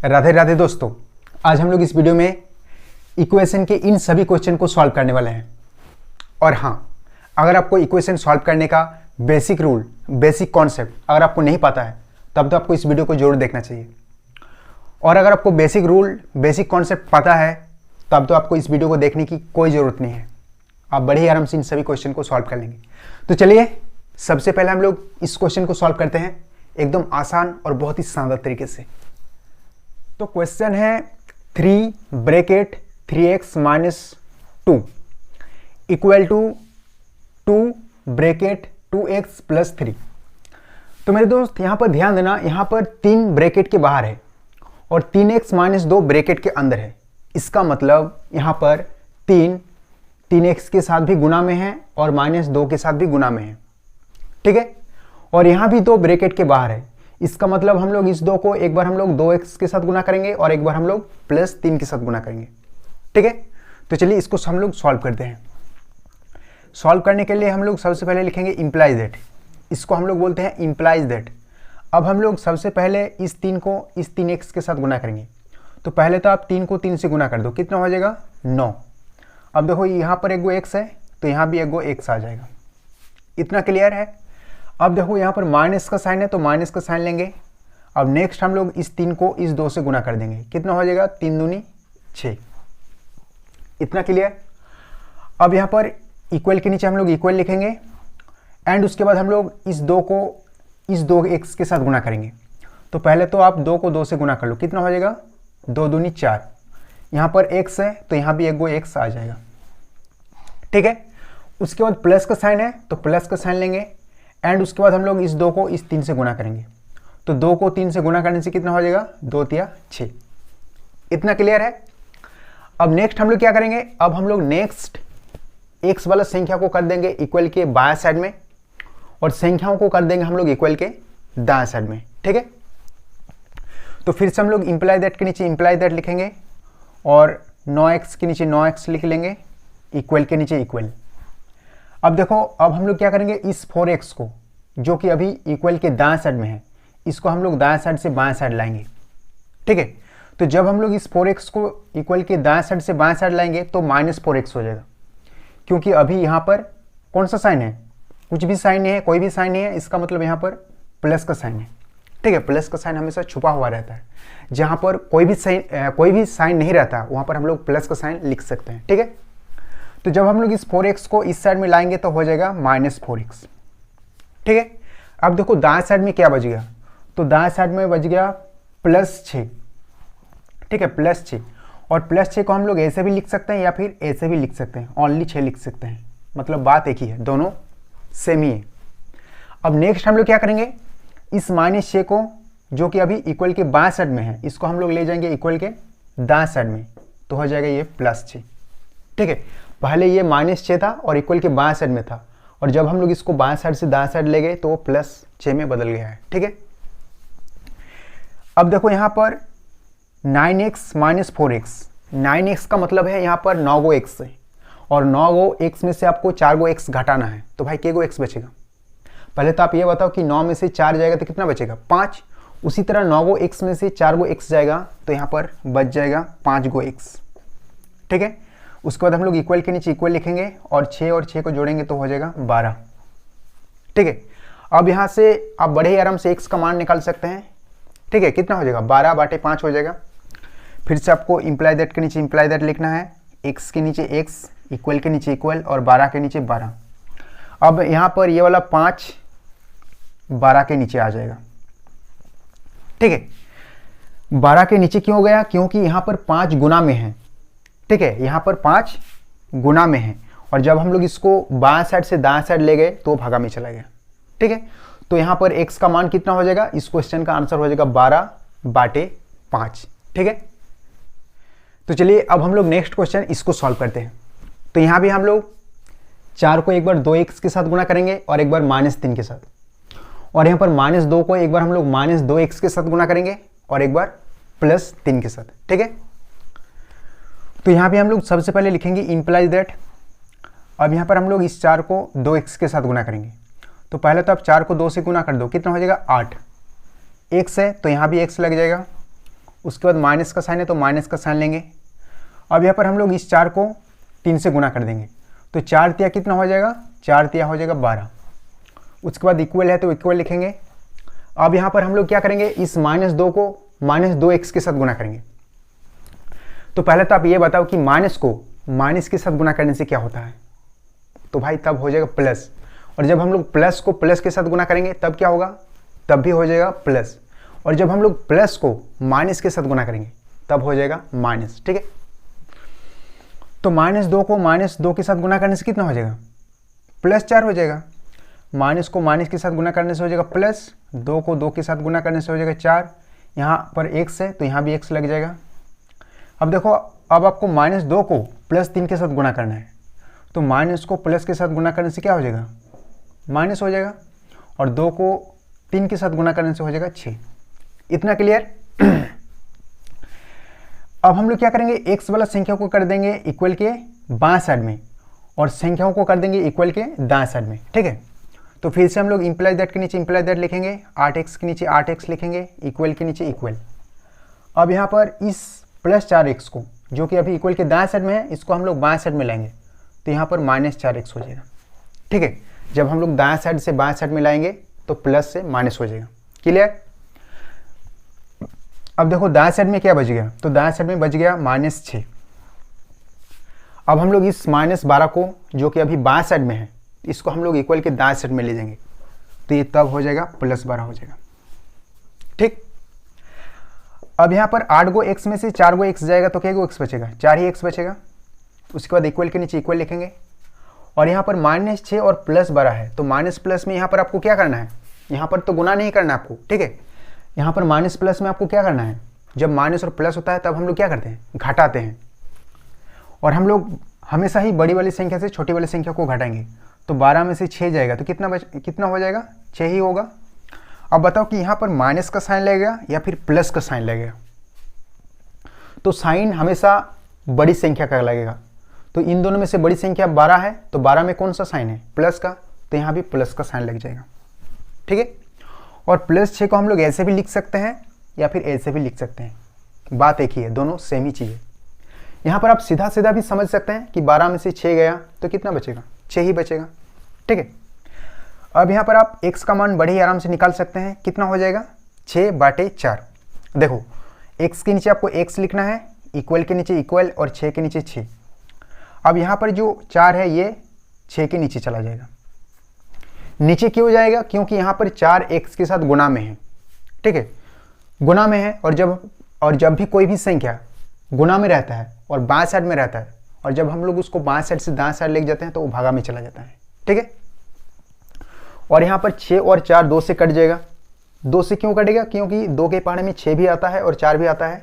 राधे राधे दोस्तों, आज हम लोग इस वीडियो में इक्वेशन के इन सभी क्वेश्चन को सॉल्व करने वाले हैं। और हाँ, अगर आपको इक्वेशन सॉल्व करने का बेसिक रूल, बेसिक कॉन्सेप्ट अगर आपको नहीं पता है तब तो आपको इस वीडियो को जरूर देखना चाहिए। और अगर आपको बेसिक रूल, बेसिक कॉन्सेप्ट पता है तब तो आपको इस वीडियो को देखने की कोई ज़रूरत नहीं है, आप बड़े ही आराम से इन सभी क्वेश्चन को सॉल्व कर लेंगे। तो चलिए सबसे पहले हम लोग इस क्वेश्चन को सॉल्व करते हैं एकदम आसान और बहुत ही शानदार तरीके से। तो क्वेश्चन है 3 bracket 3x - 2 equal to 2 bracket 2x + 3। तो मेरे दोस्त यहाँ पर ध्यान देना, यहाँ पर 3 ब्रैकेट के बाहर है और 3x - 2 ब्रैकेट के अंदर है। इसका मतलब यहाँ पर 3x के साथ भी गुना में है और -2 के साथ भी गुना में है, ठीक है। और यहाँ भी 2 ब्रैकेट के बाहर है। इसका मतलब हम लोग इस 2 को एक बार हम लोग 2x के साथ गुना करेंगे और एक बार हम लोग +3 के साथ गुना करेंगे, ठीक है। तो चलिए इसको हम लोग सॉल्व करते हैं। सॉल्व करने के लिए हम लोग सबसे पहले लिखेंगे इम्प्लाइज दैट। इसको हम लोग बोलते हैं इम्प्लाइज दैट। अब हम लोग सबसे पहले इस 3 को इस 3x के साथ गुना करेंगे। तो पहले तो आप 3 को 3 से गुना कर दो, कितना हो जाएगा 9। अब देखो यहाँ पर एक गो x है तो यहाँ भी एक गो x आ जाएगा। इतना क्लियर है। अब देखो यहाँ पर माइनस का साइन है तो माइनस का साइन लेंगे। अब नेक्स्ट हम लोग इस 3 को इस 2 से गुना कर देंगे, कितना हो जाएगा 3 दूनी 6। इतना क्लियर। अब यहाँ पर इक्वल के नीचे हम लोग इक्वल लिखेंगे एंड उसके बाद हम लोग इस 2 को इस 2x के साथ गुना करेंगे। तो पहले तो आप 2 को 2 से गुना कर लो, कितना हो जाएगा 2 दूनी 4। यहाँ पर x है तो यहाँ भी एक गो x आ जाएगा, ठीक है। उसके बाद प्लस का साइन है तो प्लस का साइन लेंगे एंड उसके बाद हम लोग इस 2 को इस 3 से गुना करेंगे। तो 2 को 3 से गुना करने से कितना हो जाएगा 2 तिया 6। इतना क्लियर है। अब नेक्स्ट हम लोग क्या करेंगे, अब हम लोग नेक्स्ट x वाला संख्या को कर देंगे इक्वल के बाएं साइड में और संख्याओं को कर देंगे हम लोग इक्वल के दाएं साइड में, ठीक है। तो फिर से हम लोग इम्प्लाई दैट के नीचे इम्प्लाई दैट लिखेंगे और 9x के नीचे 9x लिख लेंगे, इक्वल के नीचे इक्वल। अब देखो, अब हम लोग क्या करेंगे, इस 4x को जो कि अभी इक्वल के दाएं साइड में है, इसको हम लोग दाएं साइड से बाएं साइड लाएंगे, ठीक है। तो जब हम लोग इस 4x को इक्वल के दाएं साइड से बाएं साइड लाएंगे तो -4x हो जाएगा, क्योंकि अभी यहाँ पर कौन सा साइन है, कुछ भी साइन नहीं है, कोई भी साइन नहीं है। इसका मतलब यहाँ पर प्लस का साइन है, ठीक है। प्लस का साइन हमेशा छुपा हुआ रहता है। जहाँ पर कोई भी साइन नहीं रहता वहाँ पर हम लोग प्लस का साइन लिख सकते हैं, ठीक है। तो जब हम लोग इस 4x को इस साइड में लाएंगे तो हो जाएगा -4x, ठीक है। अब देखो दाएं साइड में क्या बच गया, तो दाएं साइड में बच गया +6, ठीक है, +6। और +6 को हम लोग ऐसे भी लिख सकते हैं या फिर ऐसे भी लिख सकते हैं, ओनली 6 लिख सकते हैं, मतलब बात एक ही है, दोनों सेम ही है। अब नेक्स्ट हम लोग क्या करेंगे, इस -6 को जो कि अभी इक्वल के बाएं साइड में है, इसको हम लोग ले जाएंगे इक्वल के दाएं साइड में, तो हो जाएगा ये +6, ठीक है। पहले ये -6 था और इक्वल के बाएं साइड में था, और जब हम लोग इसको बाएं साइड से दाएं साइड ले गए तो वो +6 में बदल गया है, ठीक है। अब देखो यहाँ पर 9x - 4x, 9x का मतलब है यहाँ पर 9 गो x है और 9 गो x में से आपको 4 गो x घटाना है, तो भाई कितने गो x बचेगा। पहले तो आप ये बताओ कि 9 में से 4 जाएगा तो कितना बचेगा 5। उसी तरह 9 गो x में से 4 गो x जाएगा तो यहाँ पर बच जाएगा 5 गो x, ठीक है। उसके बाद हम लोग इक्वल के नीचे इक्वल लिखेंगे और 6 को जोड़ेंगे तो हो जाएगा 12, ठीक है। अब यहाँ से आप बड़े ही आराम से x का मान निकाल सकते हैं, ठीक है। कितना हो जाएगा 12/5 हो जाएगा। फिर से आपको इम्प्लाई दैट के नीचे इम्प्लाई दैट लिखना है, x के नीचे x, इक्वल के नीचे इक्वल और 12 के नीचे 12। अब यहाँ पर ये वाला 5 12 के नीचे आ जाएगा, ठीक है। 12 के नीचे क्यों गया, क्योंकि यहाँ पर 5 गुना में है, ठीक है। यहाँ पर 5 गुना में है और जब हम लोग इसको बाएं साइड से दाएं साइड ले गए तो भागा में चला गया, ठीक है। तो यहाँ पर x का मान कितना हो जाएगा, इस क्वेश्चन का आंसर हो जाएगा 12/5, ठीक है। तो चलिए अब हम लोग नेक्स्ट क्वेश्चन इसको सॉल्व करते हैं। तो यहाँ भी हम लोग 4 को एक बार 2x के साथ गुना करेंगे और एक बार -3 के साथ, और यहाँ पर -2 को एक बार हम लोग -2x के साथ गुना करेंगे और एक बार +3 के साथ, ठीक है। तो यहाँ भी हम लोग सबसे पहले लिखेंगे इम्प्लाइज दैट। अब यहाँ पर हम लोग इस 4 को 2x के साथ गुना करेंगे। तो पहले तो आप 4 को 2 से गुना कर दो, कितना हो जाएगा 8। x है तो यहाँ भी x लग जाएगा उसके बाद माइनस का साइन है तो माइनस का साइन लेंगे। अब यहाँ पर हम लोग इस 4 को 3 से गुना कर देंगे, तो 4 तिया कितना हो जाएगा, 4 तिया हो जाएगा 12। उसके बाद इक्वल है तो इक्वल लिखेंगे। अब यहाँ पर हम लोग क्या करेंगे, इस -2 को -2x के साथ गुना करेंगे। तो पहले तो आप ये बताओ कि माइनस को माइनस के साथ गुना करने से क्या होता है, तो भाई तब हो जाएगा प्लस। और जब हम लोग प्लस को प्लस के साथ गुना करेंगे तब क्या होगा, तब भी हो जाएगा प्लस। और जब हम लोग प्लस को माइनस के साथ गुना करेंगे तब हो जाएगा माइनस। ठीक है, तो -2 को -2 के साथ गुना करने से कितना हो जाएगा, +4 हो जाएगा। माइनस को माइनस के साथ गुना करने से हो जाएगा प्लस, 2 को 2 के साथ गुना करने से हो जाएगा 4। यहाँ पर x है तो यहाँ भी x लग जाएगा। अब देखो, अब आपको -2 को +3 के साथ गुना करना है, तो माइनस को प्लस के साथ गुना करने से क्या हो जाएगा, माइनस हो जाएगा। और 2 को 3 के साथ गुना करने से हो जाएगा 6। इतना क्लियर। अब हम लोग क्या करेंगे, x वाला संख्या को कर देंगे इक्वल के बाएं साइड में और संख्याओं को कर देंगे इक्वल के दाएं साइड में। ठीक है, तो फिर से हम लोग इम्प्लाई दैट के नीचे इम्प्लाई दैट लिखेंगे, 8x के नीचे 8x लिखेंगे, इक्वल के नीचे इक्वल। अब यहाँ पर इस +4x को जो कि अभी इक्वल के दाएं साइड में है, इसको हम लोग बाएं साइड में लाएंगे, तो यहाँ पर -4x हो जाएगा। ठीक है, जब हम लोग दाएं साइड से बाएं साइड में लाएंगे तो प्लस से माइनस हो जाएगा। क्लियर। अब देखो दाएं साइड में क्या बच गया, तो दाएं साइड में बच गया -6। अब हम लोग इस -12 को जो कि अभी बाएं साइड में है, इसको हम लोग इक्वल के दाएं साइड में ले जाएंगे, तो ये तब हो जाएगा +12 हो जाएगा। ठीक, अब यहाँ पर 8 गो x में से 4 गो x जाएगा तो क्या गो x बचेगा, 4 ही x बचेगा। उसके बाद इक्वल के नीचे इक्वल लिखेंगे। और यहाँ पर -6 और +12 है, तो माइनस प्लस में यहाँ पर आपको क्या करना है, यहाँ पर तो गुना नहीं करना है आपको। ठीक है, यहाँ पर माइनस प्लस में आपको क्या करना है, जब माइनस और प्लस होता है तब हम लोग क्या करते हैं, घटाते हैं। और हम लोग हमेशा ही बड़ी वाली संख्या से छोटी वाली संख्या को घटाएंगे, तो 12 में से 6 जाएगा तो कितना हो जाएगा, 6 ही होगा। अब बताओ कि यहाँ पर माइनस का साइन लगेगा या फिर प्लस का साइन लगेगा, तो साइन हमेशा बड़ी संख्या का लगेगा। तो इन दोनों में से बड़ी संख्या 12 है, तो 12 में कौन सा साइन है, प्लस का, तो यहाँ भी प्लस का साइन लग जाएगा। ठीक है, और +6 को हम लोग ऐसे भी लिख सकते हैं या फिर ऐसे भी लिख सकते हैं, बात एक ही है, दोनों सेम ही चीज़ है। यहाँ पर आप सीधा सीधा भी समझ सकते हैं कि 12 में से 6 गया तो कितना बचेगा, 6 ही बचेगा। ठीक है, अब यहाँ पर आप x का मान बड़े ही आराम से निकाल सकते हैं, कितना हो जाएगा, 6/4। देखो x के नीचे आपको x लिखना है, इक्वल के नीचे इक्वल और 6 के नीचे 6। अब यहाँ पर जो 4 है ये 6 के नीचे चला जाएगा। नीचे क्यों जाएगा, क्योंकि यहाँ पर 4 x के साथ गुना में है। ठीक है, गुना में है, और जब भी कोई भी संख्या गुना में रहता है और बाएं साइड में रहता है, और जब हम लोग उसको बाएं साइड से दाएं साइड लेके जाते हैं तो वो भागा में चला जाता है। ठीक है, और यहाँ पर 6 और 4 2 से कट जाएगा। 2 से क्यों कटेगा, क्योंकि 2 के पहाड़े में 6 भी आता है और 4 भी आता है,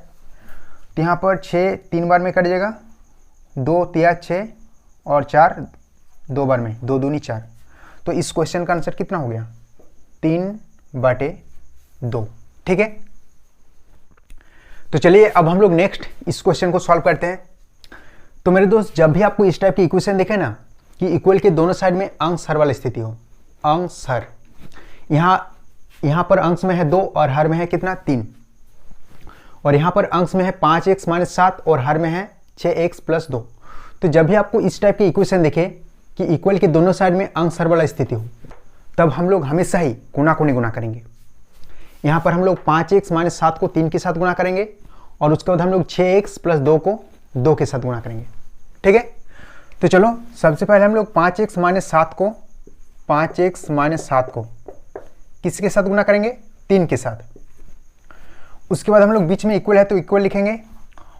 तो यहाँ पर 6 3 बार में कट जाएगा, 2 तिया 6 और 4 2 बार में, 2 दूनी 4। तो इस क्वेश्चन का आंसर कितना हो गया, 3/2। ठीक है, तो चलिए अब हम लोग नेक्स्ट इस क्वेश्चन को सॉल्व करते हैं। तो मेरे दोस्त, जब भी आपको इस टाइप की इक्वेशन देखे ना कि इक्वल के दोनों साइड में अंश हर वाली स्थिति हो, अंश हर, यहाँ पर अंश में है 2 और हर में है कितना, 3, और यहाँ पर अंश में है 5x - 7 और हर में है 6x + 2। तो जब भी आपको इस टाइप की इक्वेशन देखे कि इक्वल के दोनों साइड में अंश हर वाला स्थिति हो, तब हम लोग हमेशा ही गुना को नहीं गुना करेंगे। यहाँ पर हम लोग 5x - 7 को 3 के साथ गुना करेंगे, और उसके बाद हम लोग 6x + 2 को 2 के साथ गुना करेंगे। ठीक है, तो चलो सबसे पहले हम लोग 5x - 7 को किसके साथ गुना करेंगे, 3 के साथ। उसके बाद हम लोग बीच में इक्वल है तो इक्वल लिखेंगे,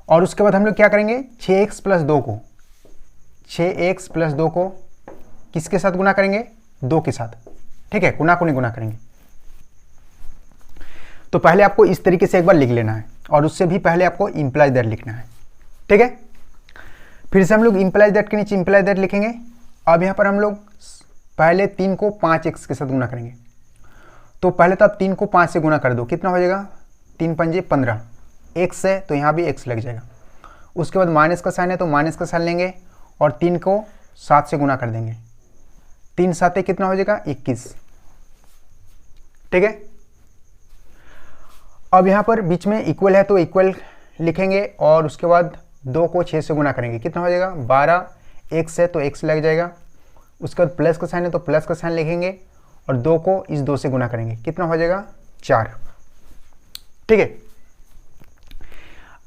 और उसके बाद हम लोग क्या करेंगे, 6x + 2 को किसके साथ गुना करेंगे, 2 के साथ। ठीक है, गुना को नहीं गुना करेंगे। तो पहले आपको इस तरीके से एक बार लिख लेना है, और उससे भी पहले आपको इम्प्लाई दैट लिखना है। ठीक है, फिर से हम लोग इम्प्लाई दैट के नीचे इम्प्लाई दैट लिखेंगे। अब यहाँ पर हम लोग पहले 3 को 5x के साथ गुना करेंगे, तो पहले तो आप 3 को 5 से गुना कर दो, कितना हो जाएगा, 3 पंजे 15, x है तो यहाँ भी x लग जाएगा। उसके बाद माइनस का साइन है तो माइनस का साइन लेंगे, और 3 को 7 से गुना कर देंगे, 3 7 कितना हो जाएगा, 21। ठीक है, अब यहाँ पर बीच में इक्वल है तो इक्वल लिखेंगे और उसके बाद 2 को 6 से गुना करेंगे, कितना हो जाएगा 12, x है तो x लग जाएगा, उसके बाद प्लस का साइन है तो प्लस का साइन लिखेंगे और 2 को इस 2 से गुना करेंगे, कितना हो जाएगा 4। ठीक है,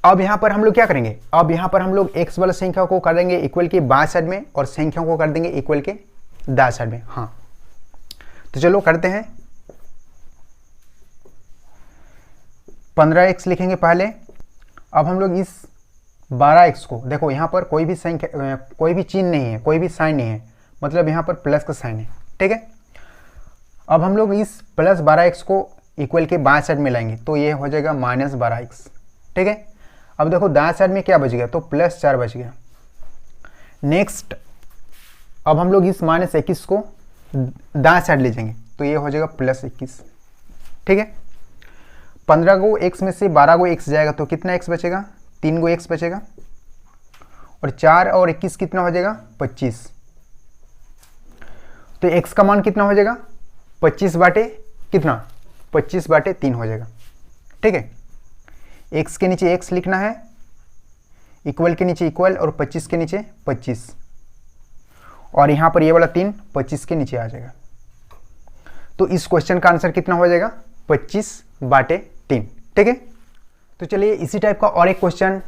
अब यहाँ पर हम लोग क्या करेंगे, अब यहाँ पर हम लोग x वाला संख्या को कर देंगे इक्वल के बाएं साइड में और संख्या को कर देंगे इक्वल के दाएं साइड में। हाँ तो चलो करते हैं, 15x लिखेंगे पहले। अब हम लोग इस 12x को देखो, यहाँ पर कोई भी संख्या, कोई भी चिन्ह नहीं है, कोई भी साइन नहीं है, मतलब यहाँ पर प्लस का साइन है। ठीक है, अब हम लोग इस प्लस 12x को इक्वल के बाएं साइड में लाएंगे तो ये हो जाएगा माइनस 12x। ठीक है, अब देखो दाएं साइड में क्या बच गया, तो प्लस 4 बच गया। नेक्स्ट अब हम लोग इस माइनस 21 को दाएं साइड ले जाएंगे तो ये हो जाएगा प्लस 21। ठीक है, 15 को x में से 12 को x जाएगा तो कितना x बचेगा, 3 को x बचेगा और 4 और 21 कितना हो जाएगा 25। तो x का मान कितना हो जाएगा 25 बाटे कितना, 25 बाटे 3 हो जाएगा। ठीक है, x के नीचे x लिखना है, इक्वल के नीचे इक्वल और 25 के नीचे 25 और यहाँ पर ये वाला 3 25 के नीचे आ जाएगा। तो इस क्वेश्चन का आंसर कितना हो जाएगा 25 बाटे 3। ठीक है, तो चलिए इसी टाइप का और एक क्वेश्चन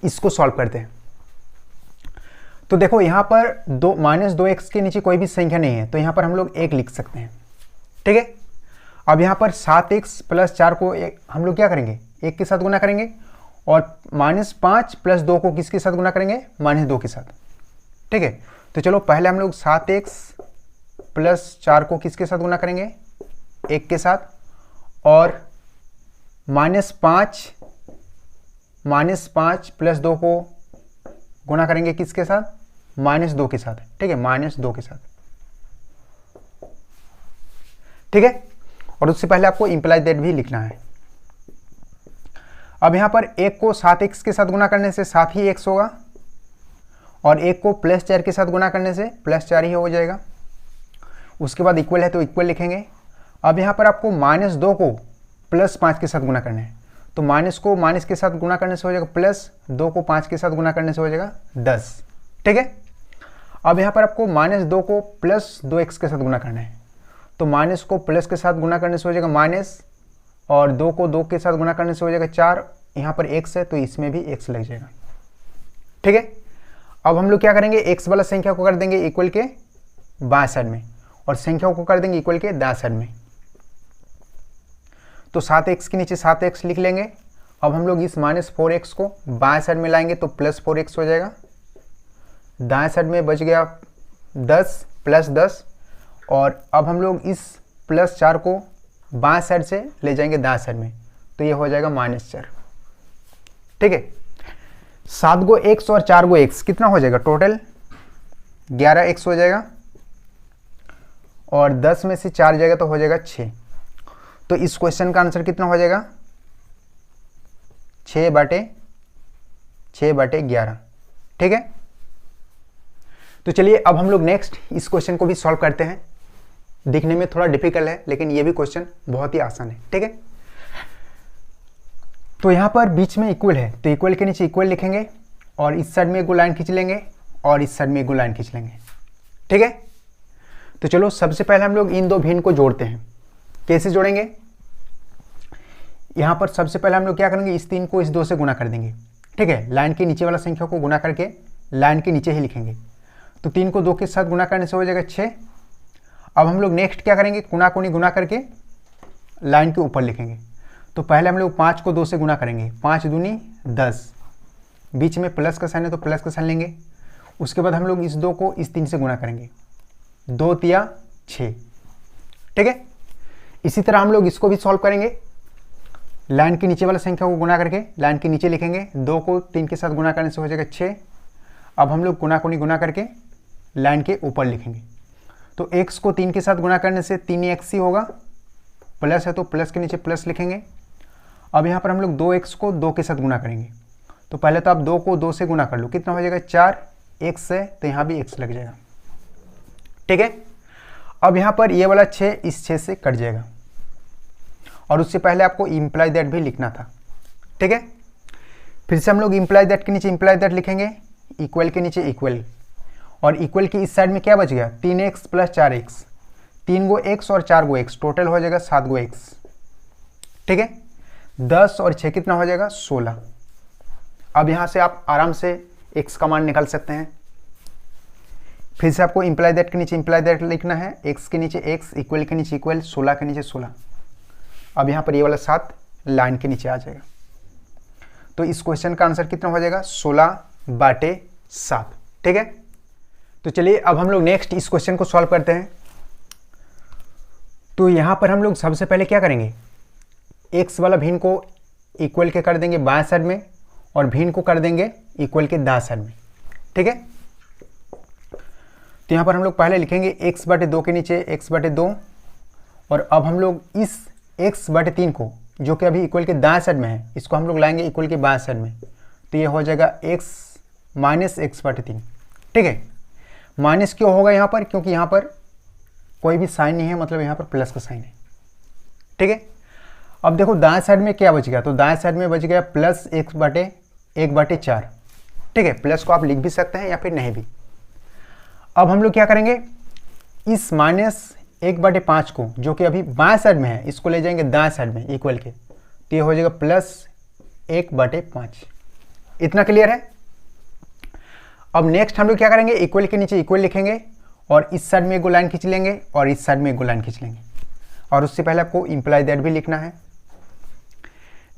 इसको सॉल्व करते हैं। तो देखो यहाँ पर -2x के नीचे कोई भी संख्या नहीं है तो यहाँ पर हम लोग 1 लिख सकते हैं। ठीक है, अब यहाँ पर 7x + 4 को हम लोग क्या करेंगे 1 के साथ गुना करेंगे और -5 + 2 को किसके साथ गुना करेंगे -2 के साथ। ठीक है, तो चलो पहले हम लोग 7x + 4 को किसके साथ गुना करेंगे 1 के साथ और -5 + 2 को गुना करेंगे किसके साथ -2 के साथ। ठीक है, -2 के साथ। ठीक है, और उससे पहले आपको इंप्लाई दैट भी लिखना है। अब यहाँ पर 1 को 7x के साथ गुना करने से 7 ही x होगा और 1 को +4 के साथ गुना करने से +4 ही हो जाएगा। उसके बाद इक्वल है तो इक्वल लिखेंगे। अब यहाँ पर आपको -2 को +5 के साथ गुना करना है तो माइनस को माइनस के साथ गुना करने से हो जाएगा +2 को 5 के साथ गुना करने से हो जाएगा 10। ठीक है, अब यहाँ पर आपको -2 को +2x के साथ गुना करना है तो माइनस को प्लस के साथ गुना करने से हो जाएगा माइनस और 2 को 2 के साथ गुना करने से हो जाएगा 4। यहाँ पर x है तो इसमें भी x लग जाएगा। ठीक है, अब हम लोग क्या करेंगे x वाला संख्या को कर देंगे इक्वल के बाएं साइड में और संख्या को कर देंगे इक्वल के दाएं साइड में। तो 7x के नीचे 7x लिख लेंगे। अब हम लोग इस -4x को बाएं साइड में लाएंगे तो +4x हो जाएगा। दाएं साइड में बच गया 10 + 10 और अब हम लोग इस +4 को बाएं साइड से ले जाएंगे दाएं साइड में तो ये हो जाएगा -4। ठीक है, 7 को x और 4 को x कितना हो जाएगा टोटल 11x हो जाएगा और 10 में से 4 जाएगा तो हो जाएगा 6। तो इस क्वेश्चन का आंसर कितना हो जाएगा 6 बाटे 11। ठीक है, तो चलिए अब हम लोग नेक्स्ट इस क्वेश्चन को भी सॉल्व करते हैं। दिखने में थोड़ा डिफिकल्ट है लेकिन ये भी क्वेश्चन बहुत ही आसान है। ठीक है, तो यहाँ पर बीच में इक्वल है तो इक्वल के नीचे इक्वल लिखेंगे और इस साइड में एक लाइन खींच लेंगे और इस साइड में एक लाइन खींच लेंगे। ठीक है, तो चलो सबसे पहले हम लोग इन दो भिन्न को जोड़ते हैं। कैसे जोड़ेंगे, यहाँ पर सबसे पहले हम लोग क्या करेंगे इस 3 को इस 2 से गुना कर देंगे। ठीक है, लाइन के नीचे वाला संख्या को गुना करके लाइन के नीचे ही लिखेंगे तो 3 को 2 के साथ गुना करने से हो जाएगा 6। अब हम लोग नेक्स्ट क्या करेंगे कोना गुना करके लाइन के ऊपर लिखेंगे। तो पहले हम लोग 5 को 2 से गुना करेंगे, 5 दूनी 10, बीच में प्लस का साइन है तो प्लस का साइन लेंगे। उसके बाद हम लोग इस 2 को इस 3 से गुना करेंगे, 2 तिया 6। ठीक है, इसी तरह हम लोग इसको भी सॉल्व करेंगे। लाइन के नीचे वाला संख्या को गुना करके लाइन के नीचे लिखेंगे, 2 को 3 के साथ गुना करने से हो जाएगा 6। अब हम लोग गुना करके लाइन के ऊपर लिखेंगे तो x को 3 के साथ गुना करने से 3x ही होगा, प्लस है तो प्लस के नीचे प्लस लिखेंगे। अब यहाँ पर हम लोग 2x को 2 के साथ गुना करेंगे तो पहले तो आप 2 को 2 से गुना कर लो, कितना हो जाएगा 4x है तो यहाँ भी x लग जाएगा। ठीक है, अब यहाँ पर ये वाला 6 इस 6 से कट जाएगा और उससे पहले आपको इम्प्लाई दैट भी लिखना था। ठीक है, फिर से हम लोग इम्प्लाई दैट के नीचे इम्प्लाई दैट लिखेंगे, इक्वल के नीचे इक्वल, और इक्वल की इस साइड में क्या बच गया 3x + 4x, 3 गो x और 4 गो x, टोटल हो जाएगा 7 गो x। ठीक है, 10 और 6 कितना हो जाएगा 16। अब यहाँ से आप आराम से x का मान निकाल सकते हैं। फिर से आपको इम्प्लाई दैट के नीचे इम्प्लाई दैट लिखना है, x के नीचे x, इक्वल के नीचे इक्वल, 16 के नीचे 16। अब यहाँ पर ये वाला 7 लाइन के नीचे आ जाएगा। तो इस क्वेश्चन का आंसर कितना हो जाएगा 16/7। ठीक है, तो चलिए अब हम लोग नेक्स्ट इस क्वेश्चन को सॉल्व करते हैं। तो यहाँ पर हम लोग सबसे पहले क्या करेंगे, x वाला भिन्न को इक्वल के कर देंगे बाएं साइड में और भिन्न को कर देंगे इक्वल के दाएं साइड में। ठीक है, तो यहाँ पर हम लोग पहले लिखेंगे x/2 के नीचे x/2, और अब हम लोग इस x/3 को जो कि अभी इक्वल के दाएं साइड में है, इसको हम लोग लाएंगे इक्वल के बाएं साइड में, तो ये हो जाएगा x - x/3। ठीक है, माइनस क्यों होगा यहाँ पर, क्योंकि यहाँ पर कोई भी साइन नहीं है, मतलब यहाँ पर प्लस का साइन है। ठीक है, अब देखो दाएं साइड में क्या बच गया, तो दाएं साइड में बच गया +1/4। ठीक है, प्लस को आप लिख भी सकते हैं या फिर नहीं भी। अब हम लोग क्या करेंगे, इस -1/5 को जो कि अभी बाएं साइड में है, इसको ले जाएंगे दाएं साइड में इक्वल के, तो ये हो जाएगा +1/5। इतना क्लियर है। अब नेक्स्ट हम लोग क्या करेंगे, इक्वल के नीचे इक्वल लिखेंगे और इस साइड में एक लाइन खींच लेंगे और इस साइड में एक लाइन खींच लेंगे, और उससे पहले आपको इम्प्लाई दैट भी लिखना है।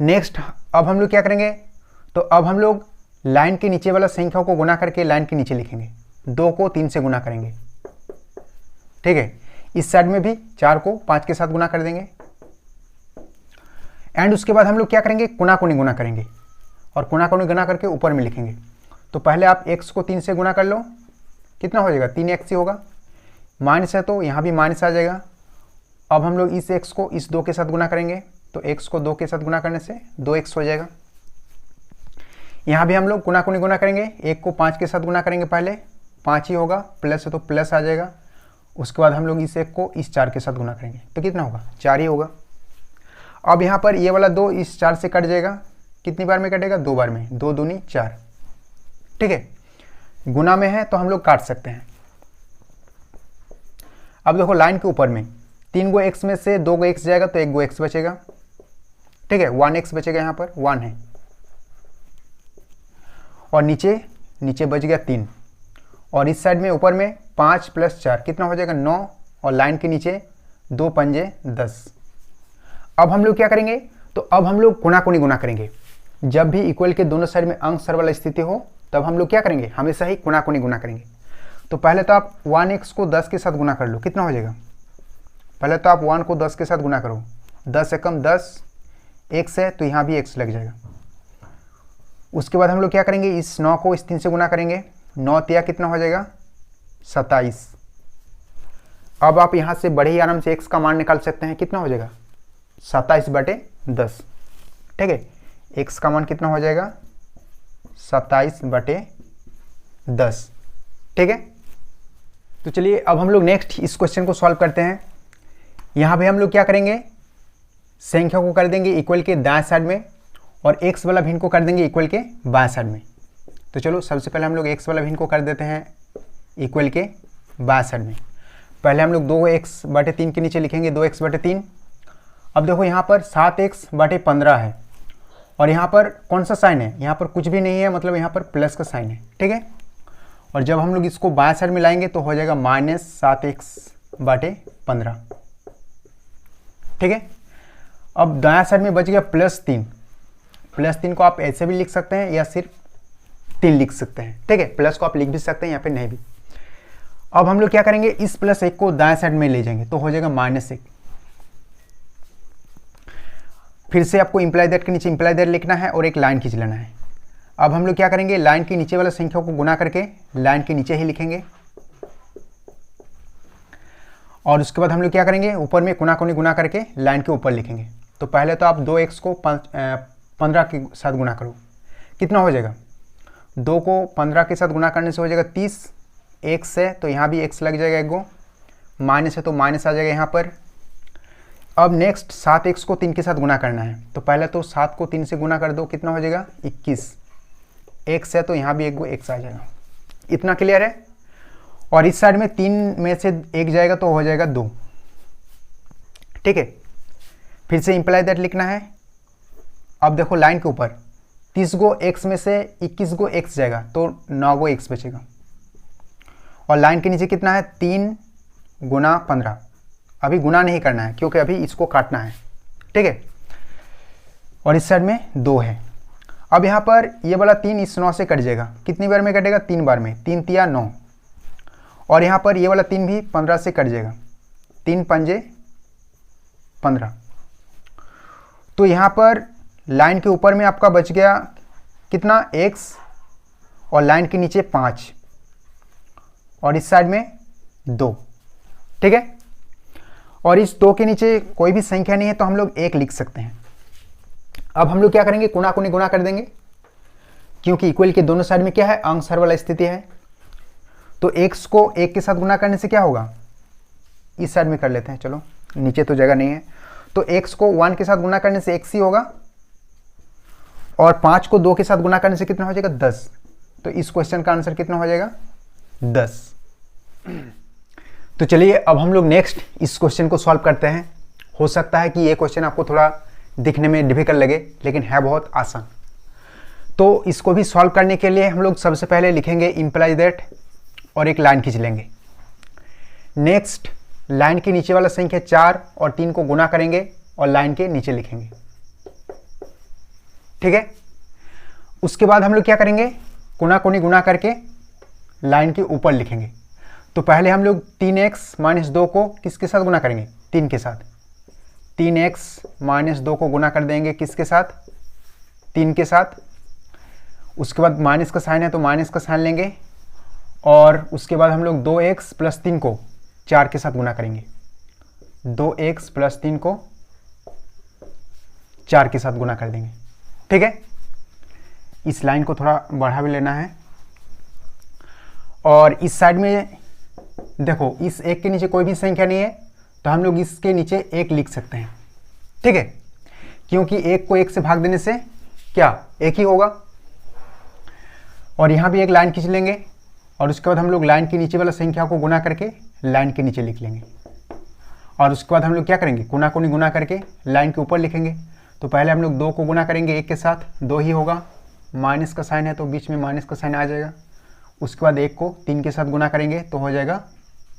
नेक्स्ट अब हम लोग क्या करेंगे, तो अब हम लोग लाइन के नीचे वाला संख्या को गुना करके लाइन के नीचे लिखेंगे, 2 को 3 से गुना करेंगे। ठीक है, इस साइड में भी 4 को 5 के साथ गुना कर देंगे, एंड उसके बाद हम लोग क्या करेंगे, कोना कोनी गुना करेंगे, और कोना कोनी गुना करके ऊपर में लिखेंगे। तो पहले आप x को 3 से गुना कर लो, कितना हो जाएगा 3x ही होगा, माइनस है तो यहाँ भी माइनस आ जाएगा। अब हम लोग इस x को इस 2 के साथ गुना करेंगे, तो x को 2 के साथ गुना करने से 2x हो जाएगा। यहाँ भी हम लोग कोना कोनी गुना करेंगे, 1 को 5 के साथ गुना करेंगे, पहले 5 ही होगा, प्लस है तो प्लस आ जाएगा। उसके बाद हम लोग इस 1 को इस 4 के साथ गुना करेंगे, तो कितना होगा 4 ही होगा। अब यहाँ पर ये वाला 2 इस 4 से कट जाएगा, कितनी बार में कटेगा 2 बार में, 2 दूनी 4। ठीक है, गुना में है तो हम लोग काट सकते हैं। अब देखो लाइन के ऊपर में 3 गो x में से 2 गो x जाएगा, तो 1 गो x बचेगा। ठीक है, 1x बचेगा, यहाँ पर 1 है, और नीचे नीचे बच गया 3, और इस साइड में ऊपर में 5 + 4 कितना हो जाएगा 9, और लाइन के नीचे 2 पंजे 10। अब हम लोग क्या करेंगे, तो अब हम लोग कोना कोनी गुना करेंगे। जब भी इक्वल के दोनों साइड में अंक सर वाला स्थिति हो, तब हम लोग क्या करेंगे, हमेशा ही कोना कोनी गुना करेंगे। तो पहले तो आप 1x को 10 के साथ गुना कर लो, कितना हो जाएगा, पहले तो आप 1 को 10 के साथ गुना करो, 10 से कम 10, x है तो यहाँ भी x लग जाएगा। उसके बाद हम लोग क्या करेंगे, इस 9 को इस 3 से गुना करेंगे, 9 तिया कितना हो जाएगा 27। अब आप यहाँ से बड़े ही आराम से x का मान निकाल सकते हैं, कितना हो जाएगा 27/10। ठीक है, x का मान कितना हो जाएगा 27/10। ठीक है, तो चलिए अब हम लोग नेक्स्ट इस क्वेश्चन को सॉल्व करते हैं। यहाँ पे हम लोग क्या करेंगे, संख्या को कर देंगे इक्वल के दाएं साइड में, और x वाला भिन्न को कर देंगे इक्वल के बाएं साइड में। तो चलो सबसे पहले हम लोग x वाला भिन्न को कर देते हैं इक्वल के बाएं साइड में। पहले हम लोग 2x/3 के नीचे लिखेंगे 2x/3। अब देखो यहाँ पर 7x/15 है, और यहाँ पर कौन सा साइन है, यहाँ पर कुछ भी नहीं है, मतलब यहाँ पर प्लस का साइन है। ठीक है, और जब हम लोग इसको बाएं साइड में लाएंगे तो हो जाएगा -7x/15। ठीक है, अब दाएं साइड में बच गया +3। +3 को आप ऐसे भी लिख सकते हैं या सिर्फ 3 लिख सकते हैं। ठीक है, प्लस को आप लिख भी सकते हैं या फिर नहीं भी। अब हम लोग क्या करेंगे, इस +1 को दाएं साइड में ले जाएंगे, तो हो जाएगा -1। फिर से आपको इम्प्लाई दैट के नीचे इम्प्लाई दैट लिखना है और एक लाइन खींच लेना है। अब हम लोग क्या करेंगे, लाइन के नीचे वाला संख्या को गुना करके लाइन के नीचे ही लिखेंगे, और उसके बाद हम लोग क्या करेंगे, ऊपर में कोना कोनी गुना करके लाइन के ऊपर लिखेंगे। तो पहले तो आप 2x को 15 के साथ गुना करो, कितना हो जाएगा, 2 को 15 के साथ गुना करने से हो जाएगा 30। x है तो यहाँ भी x लग जाएगा, एक गो माइनस है तो माइनस आ जाएगा यहाँ पर। अब नेक्स्ट 7x को 3 के साथ गुना करना है। तो पहले तो 7 को 3 से गुना कर दो, कितना हो जाएगा 21। x है तो यहाँ भी एक गो x आ जाएगा। इतना क्लियर है। और इस साइड में 3 में से 1 जाएगा तो हो जाएगा 2। ठीक है, फिर से इंप्लाई दैट लिखना है। अब देखो लाइन के ऊपर 30 गो x में से 21 गो x जाएगा तो 9 गो x बचेगा। और लाइन के नीचे कितना है 3 गुना 15। अभी गुना नहीं करना है क्योंकि अभी इसको काटना है। ठीक है, और इस साइड में 2 है। अब यहाँ पर ये वाला 3 इस 9 से कट जाएगा। कितनी बार में कटेगा 3 बार में, 3 तिया 9। और यहाँ पर ये वाला 3 भी 15 से कट जाएगा, 3 पंजे 15। तो यहाँ पर लाइन के ऊपर में आपका बच गया कितना x और लाइन के नीचे 5 और इस साइड में 2। ठीक है, और इस 2 के नीचे कोई भी संख्या नहीं है तो हम लोग 1 लिख सकते हैं। अब हम लोग क्या करेंगे, कोना कोनी गुना कर देंगे क्योंकि इक्वल के दोनों साइड में क्या है अंश हर वाला स्थिति है। तो x को 1 के साथ गुना करने से क्या होगा, इस साइड में कर लेते हैं, चलो नीचे तो जगह नहीं है। तो x को 1 के साथ गुना करने से x ही होगा और 5 को 2 के साथ गुना करने से कितना हो जाएगा 10। तो इस क्वेश्चन का आंसर कितना हो जाएगा 10। तो चलिए अब हम लोग नेक्स्ट इस क्वेश्चन को सॉल्व करते हैं। हो सकता है कि ये क्वेश्चन आपको थोड़ा दिखने में डिफिकल्ट लगे लेकिन है बहुत आसान। तो इसको भी सॉल्व करने के लिए हम लोग सबसे पहले लिखेंगे इंप्लाई दैट और एक लाइन खींच लेंगे। नेक्स्ट लाइन के नीचे वाला संख्या 4 और 3 को गुना करेंगे और लाइन के नीचे लिखेंगे। ठीक है, उसके बाद हम लोग क्या करेंगे, कोना कोनी गुना करके लाइन के ऊपर लिखेंगे। तो पहले हम लोग 3x माइनस 2 को किसके साथ गुना करेंगे, 3 के साथ। 3x माइनस 2 को गुना कर देंगे किसके साथ, 3 के साथ। उसके बाद माइनस का साइन है तो माइनस का साइन लेंगे और उसके बाद हम लोग 2x प्लस 3 को 4 के साथ गुना करेंगे। 2x प्लस 3 को 4 के साथ गुना कर देंगे। ठीक है, इस लाइन को थोड़ा बढ़ा भी लेना है। और इस साइड में देखो इस 1 के नीचे कोई भी संख्या नहीं है तो हम लोग इसके नीचे 1 लिख सकते हैं। ठीक है, क्योंकि 1 को 1 से भाग देने से क्या 1 ही होगा। और यहाँ भी एक लाइन खींच लेंगे और उसके बाद हम लोग लाइन के नीचे वाला संख्या को गुना करके लाइन के नीचे लिख लेंगे। और उसके बाद हम लोग क्या करेंगे, कोना कोनी गुना करके लाइन के ऊपर लिखेंगे। तो पहले हम लोग 2 को गुना करेंगे 1 के साथ, 2 ही होगा। माइनस का साइन है तो बीच में माइनस का साइन आ जाएगा। उसके बाद 1 को 3 के साथ गुना करेंगे तो हो जाएगा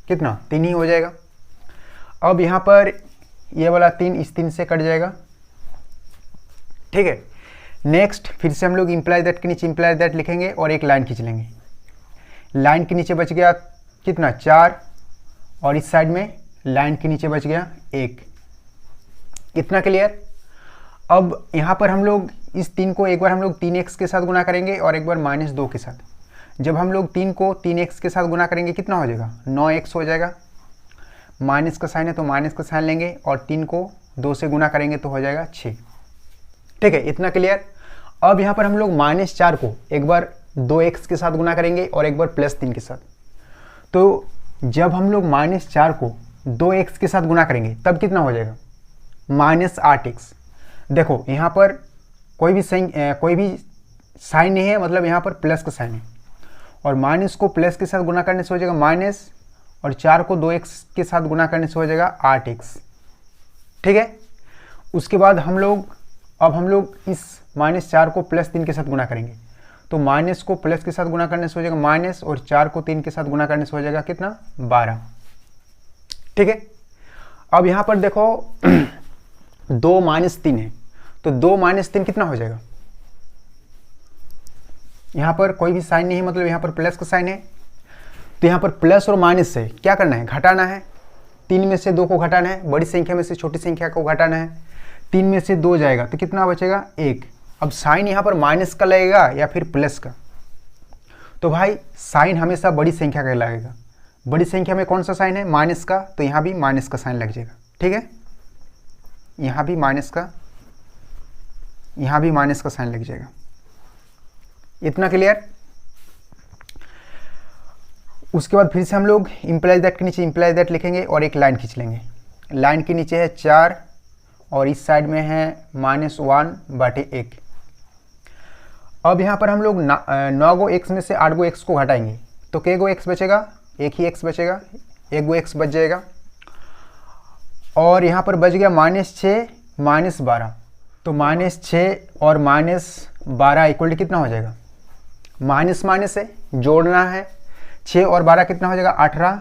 कितना, 3 ही हो जाएगा। अब यहाँ पर ये वाला 3 इस 3 से कट जाएगा। ठीक है, नेक्स्ट फिर से हम लोग इंप्लाई दैट के नीचे इंप्लाई दैट लिखेंगे और एक लाइन खींच लेंगे। लाइन के नीचे बच गया कितना 4 और इस साइड में लाइन के नीचे बच गया 1। इतना क्लियर। अब यहाँ पर हम लोग इस 3 को एक बार हम लोग 3x के साथ गुना करेंगे और एक बार माइनस 2 के साथ। जब हम लोग 3 को 3x के साथ गुना करेंगे कितना हो जाएगा, 9x हो जाएगा। माइनस का साइन है तो माइनस का साइन लेंगे और 3 को 2 से गुना करेंगे तो हो जाएगा 6। ठीक है, इतना क्लियर। अब यहाँ पर हम लोग -4 को एक बार 2x के साथ गुना करेंगे और एक बार +3 के साथ। तो जब हम लोग -4 को 2x के साथ गुना करेंगे तब कितना हो जाएगा, -8x। देखो यहाँ पर कोई भी साइन नहीं है, मतलब यहाँ पर प्लस का साइन है। और माइनस को प्लस के साथ गुना करने से हो जाएगा माइनस और 4 को 2x के साथ गुना करने से हो जाएगा 8x। ठीक है, उसके बाद हम लोग इस -4 को +3 के साथ गुना करेंगे। तो माइनस को प्लस के साथ गुना करने से हो जाएगा माइनस और 4 को 3 के साथ गुना करने से हो जाएगा कितना, 12। ठीक है, अब यहाँ पर देखो 2 - 3 है तो 2 - 3 कितना हो जाएगा। यहाँ पर कोई भी साइन नहीं है, मतलब यहाँ पर प्लस का साइन है। तो यहाँ पर प्लस और माइनस से क्या करना है, घटाना है। 3 में से 2 को घटाना है, बड़ी संख्या में से छोटी संख्या को घटाना है। 3 में से 2 जाएगा तो कितना बचेगा, 1। अब साइन यहाँ पर माइनस का लगेगा या फिर प्लस का, तो भाई साइन हमेशा बड़ी संख्या का लगेगा। बड़ी संख्या में कौन सा साइन है, माइनस का, तो यहाँ भी माइनस का साइन लग जाएगा। ठीक है, यहाँ भी माइनस का, यहाँ भी माइनस का साइन लग जाएगा। इतना क्लियर। उसके बाद फिर से हम लोग इंप्लाई दैट के नीचे इंप्लाई दैट लिखेंगे और एक लाइन खींच लेंगे। लाइन के नीचे है 4 और इस साइड में है -1/1। अब यहाँ पर हम लोग 9 गो x में से 8 गो x को घटाएंगे तो कै गो x बचेगा, एक ही x बचेगा, 1 गो x बच जाएगा। और यहाँ पर बच गया -6 -12, तो -6 और -12 इक्वल टू कितना हो जाएगा, माइनस माइनस है, जोड़ना है। 6 और 12 कितना हो जाएगा, 18।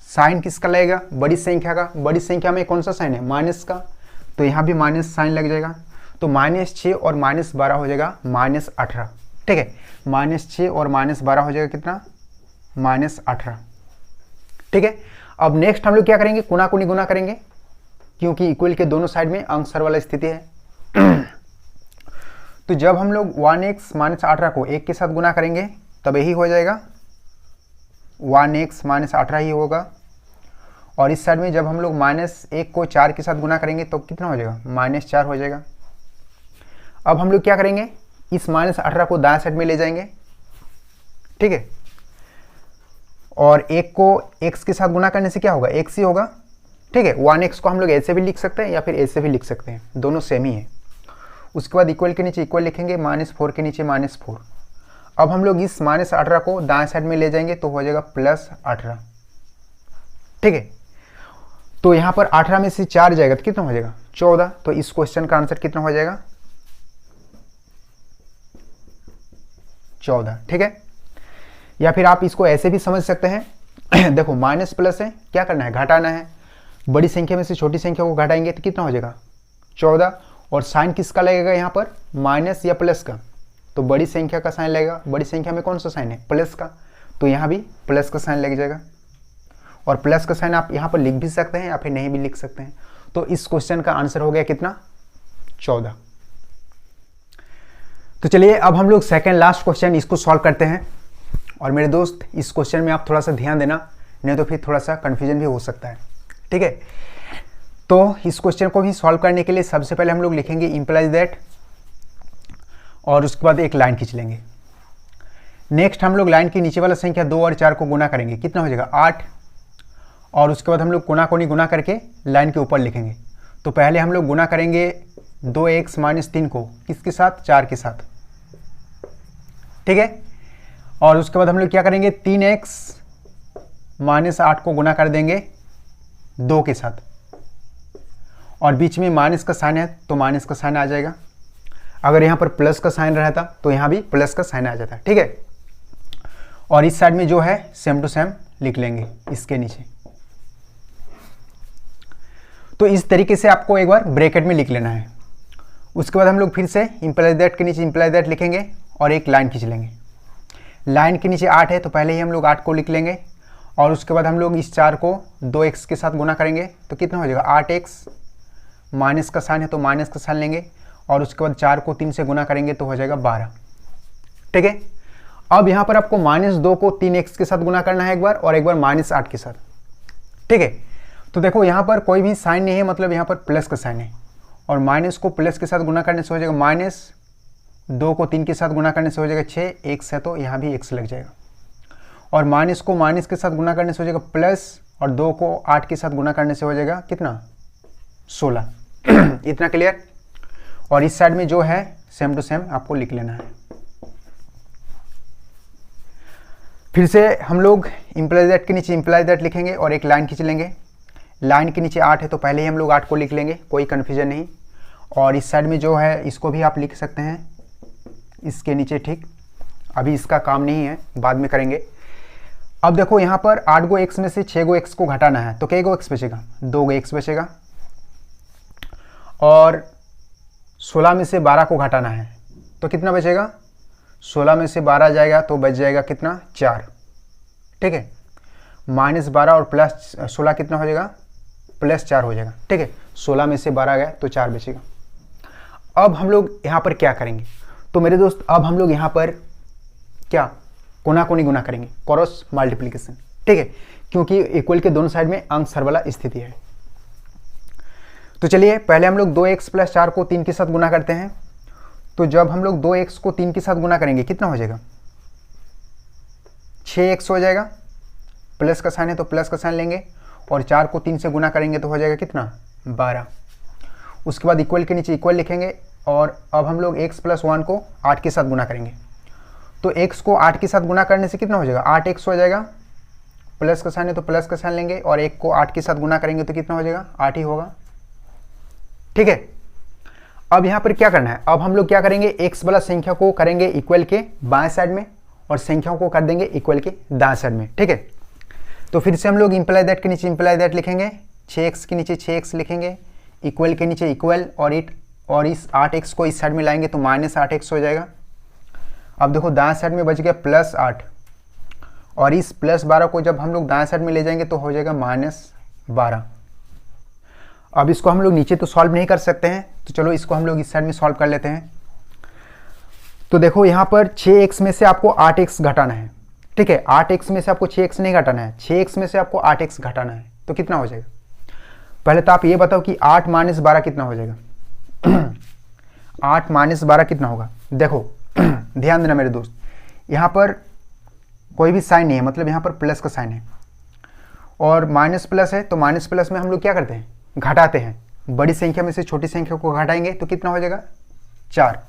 साइन किसका लगेगा, बड़ी संख्या का। बड़ी संख्या में कौन सा साइन है, माइनस का, तो यहाँ भी माइनस साइन लग जाएगा। तो -6 और -12 हो जाएगा -18। ठीक है, -6 और -12 हो जाएगा कितना, -18। ठीक है, अब नेक्स्ट हम लोग क्या करेंगे, कोना कोनी गुना करेंगे, क्योंकि इक्वल के दोनों साइड में अंक सर वाला स्थिति है। तो जब हम लोग 1x -18 को 1 के साथ गुना करेंगे तब यही हो जाएगा, 1x -18 ही होगा। और इस साइड में जब हम लोग -1 को 4 के साथ गुना करेंगे तो कितना हो जाएगा, -4 हो जाएगा। अब हम लोग क्या करेंगे, इस -18 को दाएं साइड में ले जाएंगे। ठीक है, और 1 को x के साथ गुना करने से क्या होगा, x ही होगा। ठीक है, 1x को हम लोग ऐसे भी लिख सकते हैं या फिर ऐसे भी लिख सकते हैं, दोनों सेम ही है। उसके बाद इक्वल के नीचे इक्वल लिखेंगे, -4 के नीचे -4। अब हम लोग इस -18 को दाएं साइड में ले जाएंगे तो हो जाएगा +18। ठीक है, तो यहाँ पर 18 में से 4 जाएगा तो कितना हो जाएगा, 14। तो इस क्वेश्चन का आंसर कितना हो जाएगा, 14। ठीक है, या फिर आप इसको ऐसे भी समझ सकते हैं। देखो माइनस प्लस है, क्या करना है, घटाना है। बड़ी संख्या में से छोटी संख्या को घटाएंगे तो कितना हो जाएगा, 14। और साइन किसका लगेगा यहाँ पर, माइनस या प्लस का, तो बड़ी संख्या का साइन लगेगा। बड़ी संख्या में कौन सा साइन है, प्लस का, तो यहाँ भी प्लस का साइन लग जाएगा। और प्लस का साइन आप यहाँ पर लिख भी सकते हैं या फिर नहीं भी लिख सकते हैं। तो इस क्वेश्चन का आंसर हो गया कितना, 14। तो चलिए अब हम लोग सेकेंड लास्ट क्वेश्चन इसको सॉल्व करते हैं। और मेरे दोस्त इस क्वेश्चन में आप थोड़ा सा ध्यान देना, नहीं तो फिर थोड़ा सा कन्फ्यूजन भी हो सकता है। ठीक है, तो इस क्वेश्चन को भी सॉल्व करने के लिए सबसे पहले हम लोग लिखेंगे इम्प्लाइज दैट, और उसके बाद एक लाइन खींच लेंगे। नेक्स्ट हम लोग लाइन की नीचे वाला संख्या 2 और 4 को गुना करेंगे, कितना हो जाएगा, 8। और उसके बाद हम लोग कोना कोनी गुना करके लाइन के ऊपर लिखेंगे। तो पहले हम लोग गुना करेंगे 2x -3 को किसके साथ, 4 के साथ। ठीक है, और उसके बाद हम लोग क्या करेंगे, 3x -8 को गुना कर देंगे 2 के साथ। और बीच में माइनस का साइन है तो माइनस का साइन आ जाएगा। अगर यहाँ पर प्लस का साइन रहता तो यहाँ भी प्लस का साइन आ जाता। ठीक है, और इस साइड में जो है सेम टू सेम लिख लेंगे इसके नीचे। तो इस तरीके से आपको एक बार ब्रैकेट में लिख लेना है। उसके बाद हम लोग फिर से इम्प्लाइज दैट के नीचे इम्प्लाइज दैट लिखेंगे और एक लाइन खींच लेंगे। लाइन के नीचे 8 है तो पहले ही हम लोग 8 को लिख लेंगे। और उसके बाद हम लोग इस 4 को 2x के साथ गुना करेंगे तो कितना हो जाएगा, 8x। माइनस का साइन है तो माइनस का साइन लेंगे। और उसके बाद 4 को 3 से गुना करेंगे तो हो जाएगा 12। ठीक है, अब यहाँ पर आपको -2 को 3x के साथ गुना करना है एक बार, और एक बार -8 के साथ। ठीक है, तो देखो यहाँ पर कोई भी साइन नहीं है, मतलब यहाँ पर प्लस का साइन है। और माइनस को प्लस के साथ गुना करने से हो जाएगा -2 को 3 के साथ गुना करने से हो जाएगा 6, x है तो यहाँ भी x लग जाएगा। और माइनस को माइनस के साथ गुना करने से हो जाएगा प्लस, और 2 को 8 के साथ गुना करने से हो जाएगा कितना, 16। इतना क्लियर। और इस साइड में जो है सेम टू सेम आपको लिख लेना है। फिर से हम लोग इम्प्लाइज दैट के नीचे इम्प्लाइज दैट लिखेंगे और एक लाइन खींच लेंगे। लाइन के नीचे 8 है तो पहले ही हम लोग 8 को लिख लेंगे, कोई कन्फ्यूजन नहीं। और इस साइड में जो है इसको भी आप लिख सकते हैं इसके नीचे। ठीक, अभी इसका काम नहीं है, बाद में करेंगे। अब देखो यहाँ पर 8 गो x में से 6 गो x को घटाना है तो कै गो x बचेगा, 2 गो x बचेगा। और 16 में से 12 को घटाना है तो कितना बचेगा, 16 में से 12 जाएगा तो बच जाएगा कितना, 4। ठीक है, -12 और +16 कितना हो जाएगा, +4 हो जाएगा। ठीक है, 16 में से 12 गया तो 4 बचेगा। अब हम लोग यहाँ पर क्या करेंगे, तो मेरे दोस्त अब हम लोग यहाँ पर क्या, कोना कोनी गुना करेंगे, क्रॉस मल्टीप्लिकेशन। ठीक है, क्योंकि इक्वल के दोनों साइड में अंक सर वाला स्थिति है। तो चलिए पहले हम लोग 2x + 4 को 3 के साथ गुना करते हैं। तो जब हम लोग 2x को 3 के साथ गुना करेंगे कितना हो जाएगा, 6x हो जाएगा। प्लस का साइन है तो प्लस का साइन लेंगे। और 4 को 3 से गुना करेंगे तो हो जाएगा कितना 12। उसके बाद इक्वल के नीचे इक्वल लिखेंगे और अब हम लोग x + 1 को 8 के साथ गुना करेंगे। तो x को 8 के साथ गुना करने से कितना हो जाएगा 8x हो जाएगा, प्लस का साइन है तो प्लस का साइन लेंगे और 1 को 8 के साथ गुना करेंगे तो कितना हो जाएगा 8 ही होगा। ठीक है, अब यहाँ पर क्या करना है, अब हम लोग क्या करेंगे x वाला संख्या को करेंगे इक्वल के बाएं साइड में और संख्याओं को कर देंगे इक्वल के दाएं साइड में। ठीक है, तो फिर से हम लोग इंप्लाई दैट के नीचे इंप्लाई दैट लिखेंगे, 6x के नीचे 6x लिखेंगे, इक्वल के नीचे इक्वल और इस 8x को इस साइड में लाएंगे तो -8x हो जाएगा। अब देखो दाएं साइड में बच गया +8 और इस +12 को जब हम लोग दाएं साइड में ले जाएंगे तो हो जाएगा -12। अब इसको हम लोग नीचे तो सॉल्व नहीं कर सकते हैं, तो चलो इसको हम लोग इस साइड में सॉल्व कर लेते हैं। तो देखो यहाँ पर 6x में से आपको 8x घटाना है। ठीक है, 8x में से आपको 6x नहीं घटाना है, 6x में से आपको 8x घटाना है, तो कितना हो जाएगा। पहले तो आप ये बताओ कि 8 - 12 कितना हो जाएगा 8 - 12 कितना होगा। देखो ध्यान देना मेरे दोस्त, यहाँ पर कोई भी साइन नहीं है, मतलब यहाँ पर प्लस का साइन है और माइनस प्लस है, तो माइनस प्लस में हम लोग क्या करते हैं घटाते हैं। बड़ी संख्या में से छोटी संख्या को घटाएंगे तो कितना हो जाएगा 4।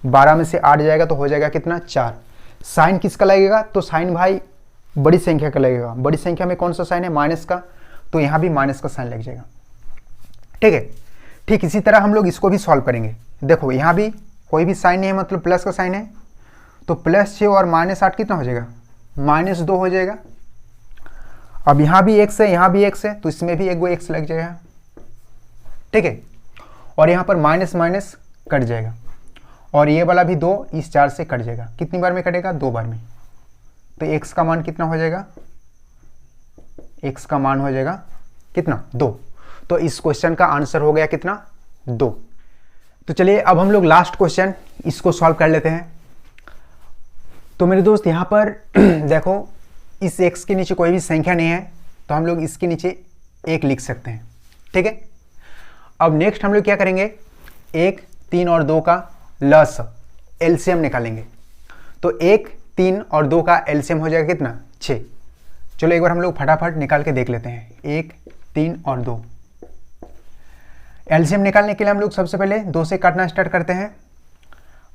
12 में से 8 जाएगा तो हो जाएगा कितना 4। साइन किसका लगेगा, तो साइन भाई बड़ी संख्या का लगेगा। बड़ी संख्या में कौन सा साइन है माइनस का, तो यहाँ भी माइनस का साइन लग जाएगा। ठीक है, ठीक इसी तरह हम लोग इसको भी सॉल्व करेंगे। देखो यहाँ भी कोई भी साइन नहीं है, मतलब प्लस का साइन है, तो +6 और -8 कितना हो जाएगा -2 हो जाएगा। अब यहाँ भी x है, यहाँ भी x है, तो इसमें भी एक वो x लग जाएगा। ठीक है, और यहाँ पर माइनस माइनस कट जाएगा और ये वाला भी 2 इस 4 से कट जाएगा। कितनी बार में कटेगा 2 बार में, तो x का मान कितना हो जाएगा, x का मान हो जाएगा कितना 2। तो इस क्वेश्चन का आंसर हो गया कितना 2। तो चलिए अब हम लोग लास्ट क्वेश्चन इसको सॉल्व कर लेते हैं। तो मेरे दोस्त यहाँ पर देखो इस x के नीचे कोई भी संख्या नहीं है, तो हम लोग इसके नीचे 1 लिख सकते हैं। ठीक है, अब नेक्स्ट हम लोग क्या करेंगे 1, 3 और 2 का लस एलसीएम निकालेंगे। तो 1, 3 और 2 का एलसीएम हो जाएगा कितना 6। चलो एक बार हम लोग फटाफट निकाल के देख लेते हैं। 1, 3 और 2 एलसीएम निकालने के लिए हम लोग सबसे पहले 2 से काटना स्टार्ट करते हैं।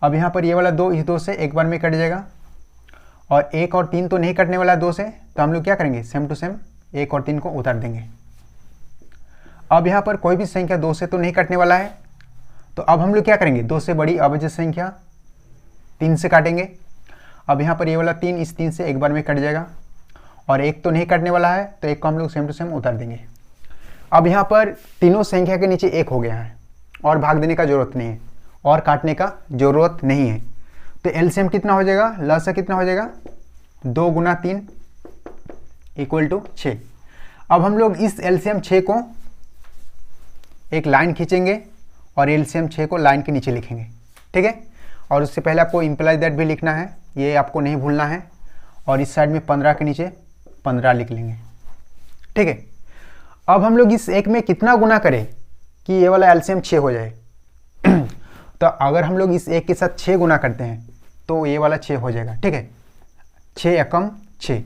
अब यहाँ पर ये वाला 2 इस 2 से एक बार में कट जाएगा और 1 और 3 तो नहीं कटने वाला 2 से, तो हम लोग क्या करेंगे सेम टू सेम 1 और 3 को उतार देंगे। अब यहाँ पर कोई भी संख्या 2 से तो नहीं कटने वाला है, तो अब हम लोग क्या करेंगे 2 से बड़ी अवजय संख्या 3 से काटेंगे। अब यहाँ पर ये वाला 3 इस 3 से एक बार में कट जाएगा और 1 तो नहीं कटने वाला है, तो 1 को हम लोग सेम टू सेम उतार देंगे। अब यहाँ पर तीनों संख्या के नीचे 1 हो गया है और भाग देने का जरूरत नहीं है और काटने का जरूरत नहीं है। तो एलसीएम कितना हो जाएगा, लसा कितना हो जाएगा 2 × 3 = 6। अब हम लोग इस एलसीएम 6 को एक लाइन खींचेंगे और एलसीएम 6 को लाइन के नीचे लिखेंगे। ठीक है, और उससे पहले आपको इंप्लाई दैट भी लिखना है, ये आपको नहीं भूलना है। और इस साइड में 15 के नीचे 15 लिख लेंगे। ठीक है, अब हम लोग इस 1 में कितना गुना करें कि ये वाला एलसीएम 6 हो जाए। तो अगर हम लोग इस 1 के साथ 6 गुना करते हैं तो ये वाला 6 हो जाएगा। ठीक है, 6 एकम 6।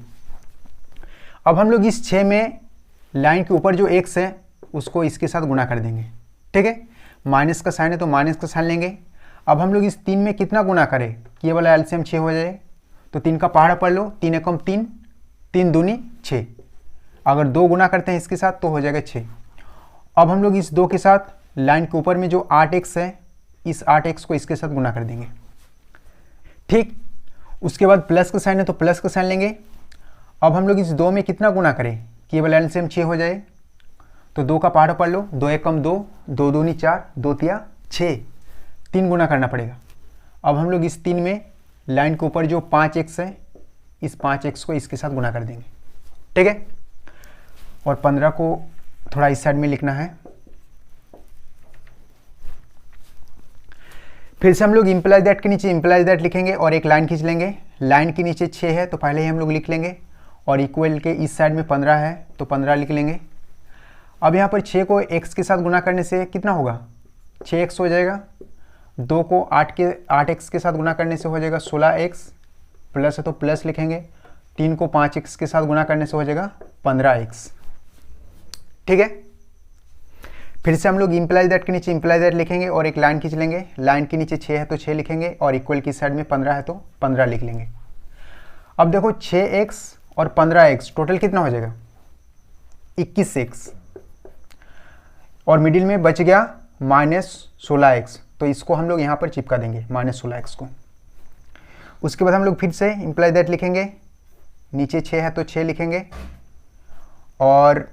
अब हम लोग इस 6 में लाइन के ऊपर जो x है उसको इसके साथ गुना कर देंगे। ठीक है, माइनस का साइन है तो माइनस का साइन लेंगे। अब हम लोग इस 3 में कितना गुना करें कि ये वाला एलसीएम 6 हो जाए, तो 3 का पहाड़ा पढ़ लो, 3 एकम 3, 3 दूनी 6। अगर 2 गुना करते हैं इसके साथ तो हो जाएगा 6। अब हम लोग इस 2 के साथ लाइन के ऊपर में जो 8x है, इस 8x को इसके साथ गुना कर देंगे। ठीक, उसके बाद प्लस का साइन है तो प्लस का साइन लेंगे। अब हम लोग इस 2 में कितना गुना करें कि ये वाला एलसीएम 6 हो जाए, तो 2 का पहाड़ा पढ़ लो, 2 एकम 2, 2 दूनी 4, 2 तिया 6, 3 गुना करना पड़ेगा। अब हम लोग इस 3 में लाइन के ऊपर जो 5x है, इस 5x को इसके साथ गुना कर देंगे। ठीक है, और 15 को थोड़ा इस साइड में लिखना है। फिर से हम लोग इंप्लाई दैट के नीचे इंप्लाई दैट लिखेंगे और एक लाइन खींच लेंगे। लाइन के नीचे 6 है तो पहले ही हम लोग लिख लेंगे और इक्वल के इस साइड में 15 है तो 15 लिख लेंगे। अब यहाँ पर 6 को x के साथ गुना करने से कितना होगा 6x हो जाएगा। 2 को 8x के साथ गुना करने से हो जाएगा 16x, प्लस है तो प्लस लिखेंगे। 3 को 5x के साथ गुना करने से हो जाएगा 15x। ठीक है। फिर से हम लोग इम्प्लाई दैट के नीचे इम्प्लाई दैट लिखेंगे और एक लाइन खींच लेंगे। लाइन के नीचे 6 है तो 6 लिखेंगे और इक्वल की साइड में 15 है तो 15 लिख लेंगे। अब देखो 6x और 15x टोटल कितना हो जाएगा 21x, और मिडिल में बच गया -16x, तो इसको हम लोग यहाँ पर चिपका देंगे -16x को। उसके बाद हम लोग फिर से इम्प्लाई दैट लिखेंगे, नीचे 6 है तो 6 लिखेंगे और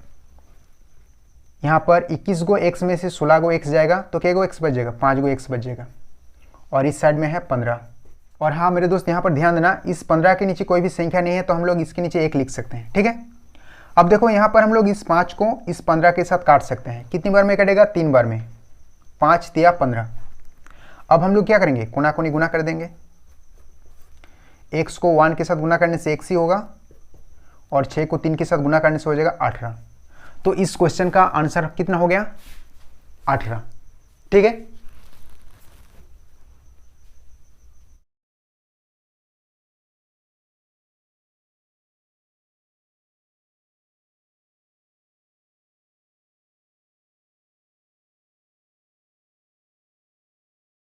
यहाँ पर 21 गो x में से 16 गो x जाएगा तो क्या गो x बच जाएगा 5 गो x बच जाएगा, और इस साइड में है 15। और हाँ मेरे दोस्त यहाँ पर ध्यान देना, इस 15 के नीचे कोई भी संख्या नहीं है तो हम लोग इसके नीचे 1 लिख सकते हैं, ठीक है। अब देखो यहाँ पर हम लोग इस 5 को इस 15 के साथ काट सकते हैं। कितनी बार में कटेगा 3 बार में, 5 तिया 15। अब हम लोग क्या करेंगे कोना कोनी गुना कर देंगे, x को 1 के साथ गुना करने से x ही होगा और 6 को 3 के साथ गुना करने से हो जाएगा 18। तो इस क्वेश्चन का आंसर कितना हो गया 18, ठीक है।